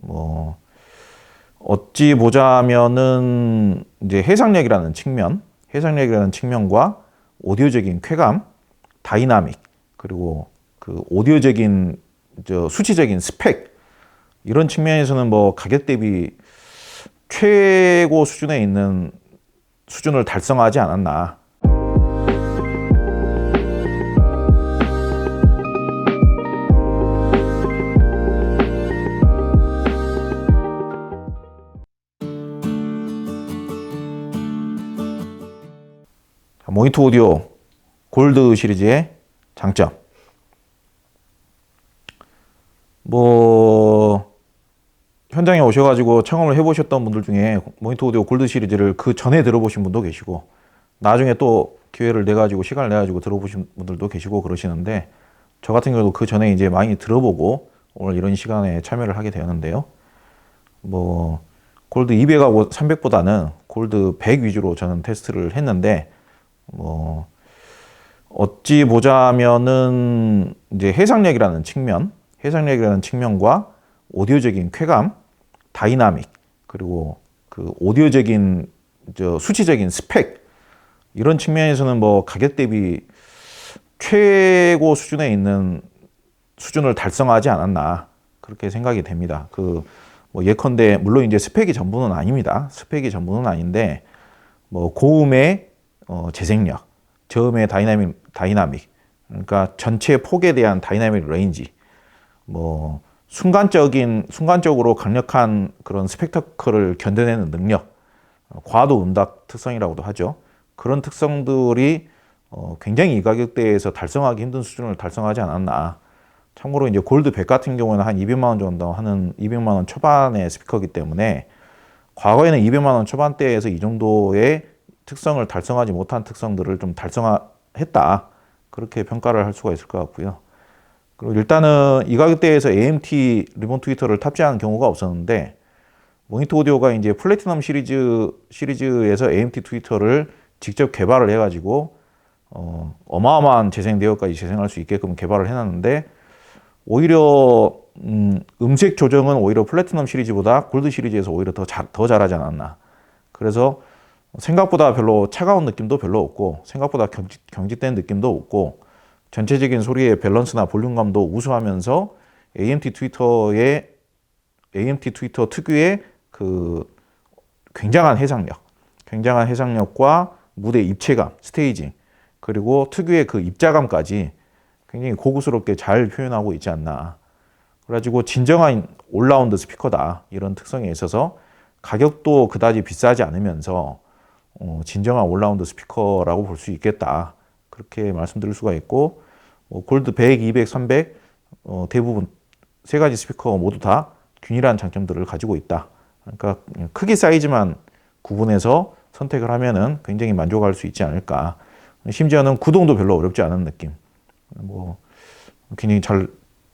뭐 어찌 보자면은 이제 해상력이라는 측면과 오디오적인 쾌감, 다이나믹, 그리고 그 오디오적인 수치적인 스펙, 이런 측면에서는 뭐 가격 대비 최고 수준에 있는 수준을 달성하지 않았나. 모니터 오디오 골드 시리즈의 장점. 뭐 현장에 오셔가지고 청험을 해보셨던 분들 중에 모니터 오디오 골드 시리즈를 그 전에 들어보신 분도 계시고, 나중에 또 기회를 내가지고 시간을 내가지고 들어보신 분들도 계시고 그러시는데, 저 같은 경우도 그 전에 이제 많이 들어보고 오늘 이런 시간에 참여를 하게 되었는데요. 뭐 골드 200하고 300보다는 골드 100 위주로 저는 테스트를 했는데, 뭐 어찌 보자면은 이제 해상력이라는 측면과 오디오적인 쾌감, 다이나믹, 그리고 그 오디오적인 수치적인 스펙, 이런 측면에서는 뭐 가격 대비 최고 수준에 있는 수준을 달성하지 않았나, 그렇게 생각이 됩니다. 뭐 예컨대 물론 이제 스펙이 전부는 아닙니다. 스펙이 전부는 아닌데, 뭐 고음의 재생력, 저음의 다이나믹, 그러니까 전체 폭에 대한 다이나믹 레인지, 뭐 순간적으로 강력한 그런 스펙터클을 견뎌내는 능력, 과도 음닥 특성이라고도 하죠. 그런 특성들이 굉장히 이 가격대에서 달성하기 힘든 수준을 달성하지 않았나. 참고로 이제 골드 100 같은 경우는 한 200만 원 정도 하는 200만 원 초반의 스피커이기 때문에, 과거에는 200만 원 초반대에서 이 정도의 특성을 달성하지 못한 특성들을 좀 달성했다, 그렇게 평가를 할 수가 있을 것 같고요. 그리고 일단은 이 가격대에서 AMT 리본 트위터를 탑재하는 경우가 없었는데, 모니터 오디오가 이제 플래티넘 시리즈에서 AMT 트위터를 직접 개발을 해가지고 어마어마한 재생 대역까지 재생할 수 있게끔 개발을 해놨는데, 오히려 음색 조정은 오히려 플래티넘 시리즈보다 골드 시리즈에서 오히려 더 잘하지 않았나. 그래서 생각보다 별로 차가운 느낌도 별로 없고, 생각보다 경직된 느낌도 없고, 전체적인 소리의 밸런스나 볼륨감도 우수하면서 AMT 트위터 특유의 그 굉장한 해상력과 무대 입체감, 스테이징, 그리고 특유의 그 입자감까지 굉장히 고급스럽게 잘 표현하고 있지 않나. 그래가지고 진정한 올라운드 스피커다, 이런 특성에 있어서 가격도 그다지 비싸지 않으면서 진정한 올라운드 스피커라고 볼 수 있겠다, 그렇게 말씀드릴 수가 있고, 골드 100, 200, 300 대부분 세 가지 스피커 모두 다 균일한 장점들을 가지고 있다. 그러니까 크기 사이즈만 구분해서 선택을 하면은 굉장히 만족할 수 있지 않을까. 심지어는 구동도 별로 어렵지 않은 느낌. 뭐 굉장히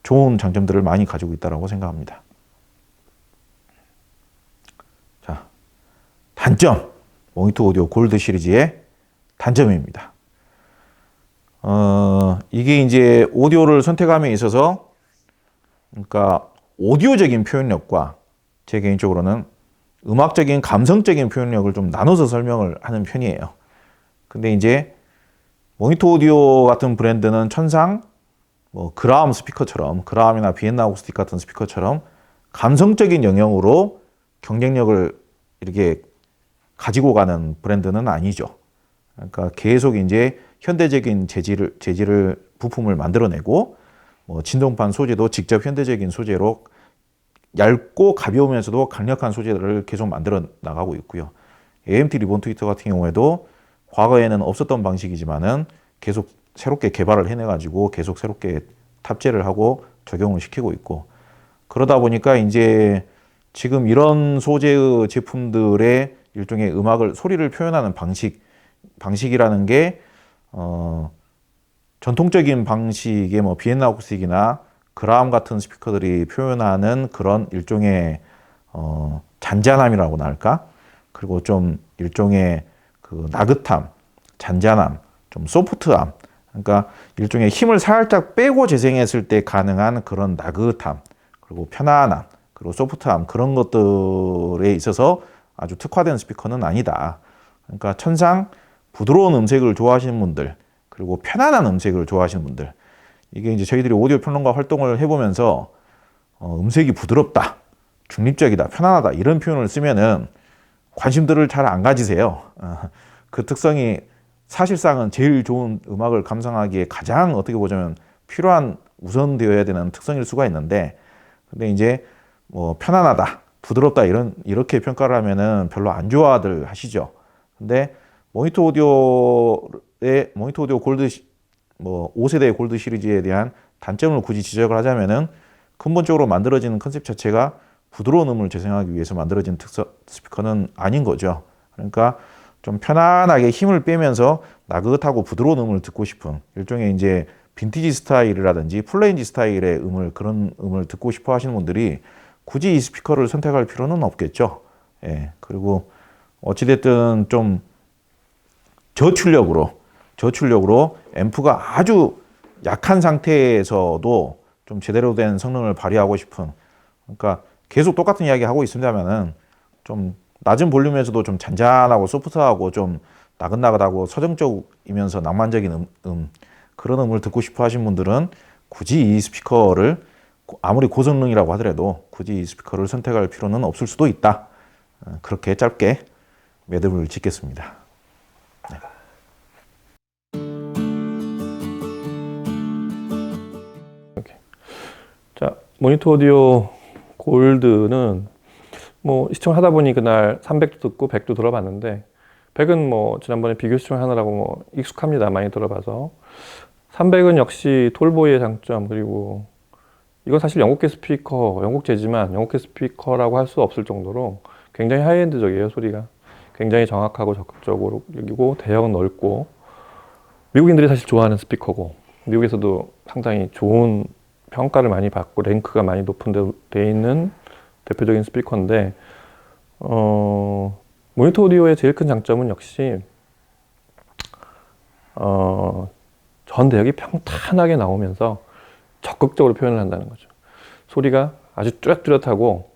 좋은 장점들을 많이 가지고 있다고 생각합니다. 자, 단점. 모니터 오디오 골드 시리즈의 단점입니다. 이게 이제 오디오를 선택함에 있어서, 그러니까 오디오적인 표현력과 제 개인적으로는 음악적인 감성적인 표현력을 좀 나눠서 설명을 하는 편이에요. 근데 이제 모니터 오디오 같은 브랜드는 천상 뭐 그라움이나 비엔나 아쿠스틱 같은 스피커처럼 감성적인 영역으로 경쟁력을 이렇게 가지고 가는 브랜드는 아니죠. 그러니까 계속 이제 현대적인 부품을 만들어내고, 뭐 진동판 소재도 직접 현대적인 소재로 얇고 가벼우면서도 강력한 소재를 계속 만들어 나가고 있고요. AMT 리본 트위터 같은 경우에도 과거에는 없었던 방식이지만은 계속 새롭게 개발을 해내가지고 계속 새롭게 탑재를 하고 적용을 시키고 있고, 그러다 보니까 이제 지금 이런 소재의 제품들의 일종의 소리를 표현하는 방식이라는 게 전통적인 방식의 뭐 비엔나 아쿠스틱이나 그라움 같은 스피커들이 표현하는 그런 일종의 잔잔함이라고나 할까? 그리고 좀 일종의 그 나긋함, 잔잔함, 좀 소프트함, 그러니까 일종의 힘을 살짝 빼고 재생했을 때 가능한 그런 나긋함, 그리고 편안함, 그리고 소프트함 그런 것들에 있어서 아주 특화된 스피커는 아니다. 그러니까 천상 부드러운 음색을 좋아하시는 분들, 그리고 편안한 음색을 좋아하시는 분들, 이게 이제 저희들이 오디오 평론가 활동을 해보면서 음색이 부드럽다, 중립적이다, 편안하다 이런 표현을 쓰면은 관심들을 잘 안 가지세요. 그 특성이 사실상은 제일 좋은 음악을 감상하기에 가장 어떻게 보자면 필요한 우선되어야 되는 특성일 수가 있는데, 근데 이제 뭐 편안하다, 부드럽다 이렇게 평가를 하면은 별로 안 좋아들 하시죠. 근데 모니터 오디오 골드 뭐 5세대 골드 시리즈에 대한 단점을 굳이 지적을 하자면은 근본적으로 만들어지는 컨셉 자체가 부드러운 음을 재생하기 위해서 만들어진 스피커는 아닌 거죠. 그러니까 좀 편안하게 힘을 빼면서 나긋하고 부드러운 음을 듣고 싶은 일종의 이제 빈티지 스타일이라든지 플레인지 스타일의 그런 음을 듣고 싶어 하시는 분들이 굳이 이 스피커를 선택할 필요는 없겠죠. 예. 그리고 어찌됐든 좀 저출력으로 앰프가 아주 약한 상태에서도 좀 제대로 된 성능을 발휘하고 싶은, 그러니까 계속 똑같은 이야기 하고 있습니다만은 좀 낮은 볼륨에서도 좀 잔잔하고 소프트하고 좀 나긋나긋하고 서정적이면서 낭만적인 그런 음을 듣고 싶어 하신 분들은 굳이 이 스피커를 아무리 고성능이라고 하더라도 굳이 이 스피커를 선택할 필요는 없을 수도 있다. 그렇게 짧게 매듭을 짓겠습니다. 네. 자, 모니터 오디오 골드는 뭐 시청을 하다 보니 그날 300도 듣고 100도 들어봤는데 100은 뭐 지난번에 비교 시청하느라고 뭐 익숙합니다. 많이 들어봐서 300은 역시 톨보이의 장점, 그리고 이건 사실 영국계 스피커, 영국제지만 영국계 스피커라고 할 수 없을 정도로 굉장히 하이엔드적이에요. 소리가 굉장히 정확하고 적극적으로 여기고 대역은 넓고 미국인들이 사실 좋아하는 스피커고 미국에서도 상당히 좋은 평가를 많이 받고 랭크가 많이 높은 데 있는 대표적인 스피커인데 모니터 오디오의 제일 큰 장점은 역시 전 대역이 평탄하게 나오면서 적극적으로 표현을 한다는 거죠. 소리가 아주 뚜렷뚜렷하고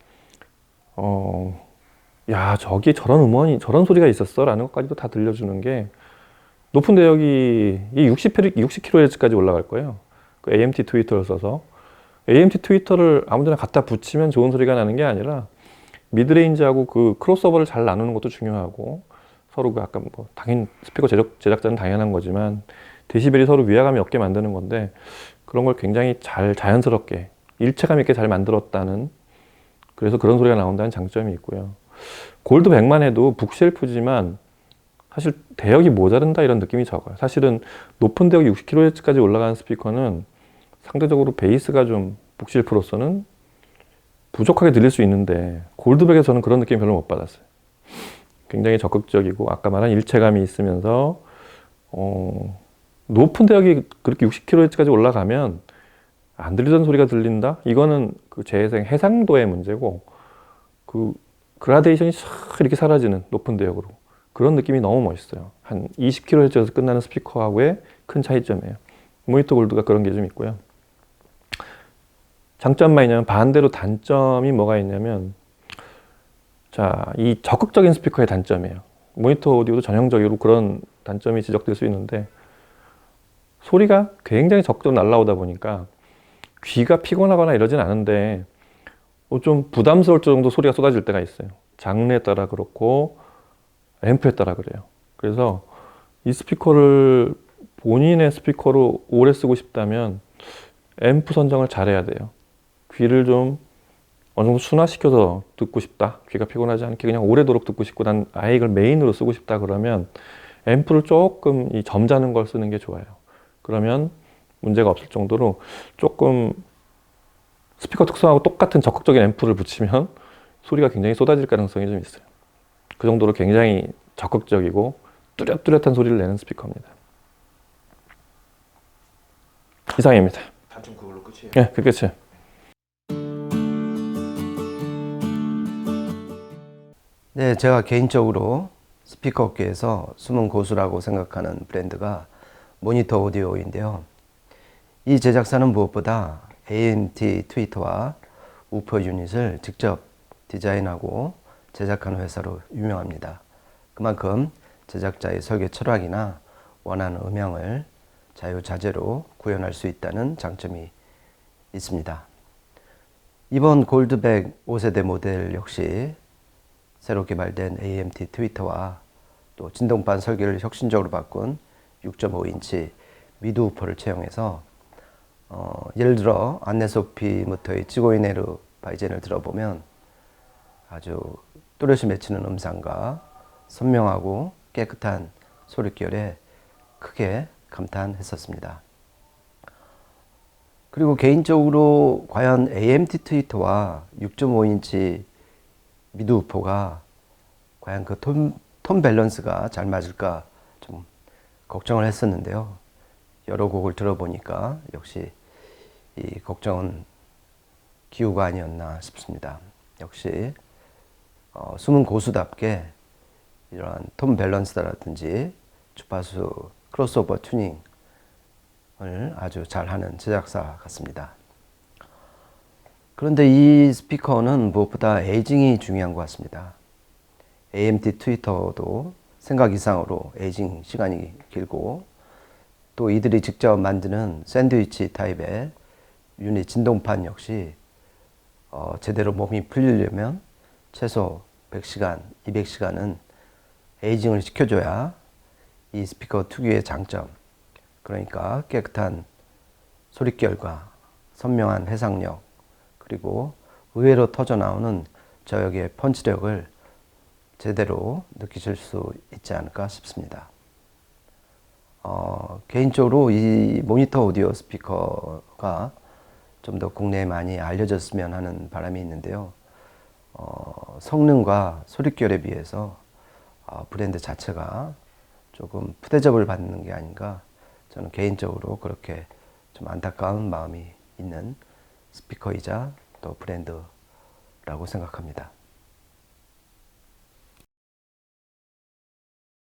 야, 저기 저런 음원이 저런 소리가 있었어 라는 것까지도 다 들려주는 게, 높은 대역이 60kHz까지 올라갈 거예요. 그 AMT 트위터를 써서 AMT 트위터를 아무데나 갖다 붙이면 좋은 소리가 나는 게 아니라 미드레인지하고 그 크로스오버를 잘 나누는 것도 중요하고, 서로 그 아까 뭐 당연 스피커 제작자는 당연한 거지만 데시벨이 서로 위화감이 없게 만드는 건데 그런 걸 굉장히 잘 자연스럽게 일체감 있게 잘 만들었다는, 그래서 그런 소리가 나온다는 장점이 있고요. 골드 100만 해도 북쉘프지만 사실 대역이 모자른다 이런 느낌이 적어요. 사실은 높은 대역이 60kHz까지 올라가는 스피커는 상대적으로 베이스가 좀 북쉘프로서는 부족하게 들릴 수 있는데 골드백에서 저는 그런 느낌 별로 못 받았어요. 굉장히 적극적이고 아까 말한 일체감이 있으면서 높은 대역이 그렇게 60kHz까지 올라가면 안 들리던 소리가 들린다? 이거는 그 재생 해상도의 문제고, 그 그라데이션이 싹 이렇게 사라지는 높은 대역으로 그런 느낌이 너무 멋있어요. 한 20kHz에서 끝나는 스피커하고의 큰 차이점이에요. 모니터 골드가 그런 게 좀 있고요. 장점만 있냐면 반대로 단점이 뭐가 있냐면, 자, 이 적극적인 스피커의 단점이에요. 모니터 오디오도 전형적으로 그런 단점이 지적될 수 있는데 소리가 굉장히 적극적으로 날라오다 보니까 귀가 피곤하거나 이러진 않은데 좀 부담스러울 정도 소리가 쏟아질 때가 있어요. 장르에 따라 그렇고 앰프에 따라 그래요. 그래서 이 스피커를 본인의 스피커로 오래 쓰고 싶다면 앰프 선정을 잘해야 돼요. 귀를 좀 어느 정도 순화시켜서 듣고 싶다, 귀가 피곤하지 않게 그냥 오래도록 듣고 싶고 난 아예 이걸 메인으로 쓰고 싶다 그러면 앰프를 조금 이 점잖은 걸 쓰는 게 좋아요. 그러면 문제가 없을 정도로 조금 스피커 특성하고 똑같은 적극적인 앰프를 붙이면 소리가 굉장히 쏟아질 가능성이 좀 있어요. 그 정도로 굉장히 적극적이고 뚜렷뚜렷한 소리를 내는 스피커입니다. 이상입니다. 단점 그걸로 끝이에요? 네, 그게 끝이에요. 네, 제가 개인적으로 스피커 업계에서 숨은 고수라고 생각하는 브랜드가 모니터 오디오인데요. 이 제작사는 무엇보다 AMT 트위터와 우퍼 유닛을 직접 디자인하고 제작하는 회사로 유명합니다. 그만큼 제작자의 설계 철학이나 원하는 음향을 자유자재로 구현할 수 있다는 장점이 있습니다. 이번 골드백 5세대 모델 역시 새로 개발된 AMT 트위터와 또 진동판 설계를 혁신적으로 바꾼 6.5인치 미드 우퍼를 채용해서 예를 들어 안네소피무터의 지고이네르 바이젠을 들어보면 아주 또렷이 맺히는 음상과 선명하고 깨끗한 소리결에 크게 감탄했었습니다. 그리고 개인적으로 과연 AMT 트위터와 6.5인치 미드 우퍼가 과연 그 톤 밸런스가 잘 맞을까 좀 걱정을 했었는데요. 여러 곡을 들어보니까 역시 이 걱정은 기우가 아니었나 싶습니다. 역시 숨은 고수답게 이러한 톤 밸런스라든지 주파수 크로스오버 튜닝을 아주 잘하는 제작사 같습니다. 그런데 이 스피커는 무엇보다 에이징이 중요한 것 같습니다. AMT 트위터도 생각 이상으로 에이징 시간이 길고 또 이들이 직접 만드는 샌드위치 타입의 유닛 진동판 역시 제대로 몸이 풀리려면 최소 100시간, 200시간은 에이징을 시켜줘야 이 스피커 특유의 장점, 그러니까 깨끗한 소리결과 선명한 해상력, 그리고 의외로 터져나오는 저역의 펀치력을 제대로 느끼실 수 있지 않을까 싶습니다. 개인적으로 이 모니터 오디오 스피커가 좀 더 국내에 많이 알려졌으면 하는 바람이 있는데요. 성능과 소리결에 비해서 브랜드 자체가 조금 푸대접을 받는 게 아닌가, 저는 개인적으로 그렇게 좀 안타까운 마음이 있는 스피커이자 또 브랜드라고 생각합니다.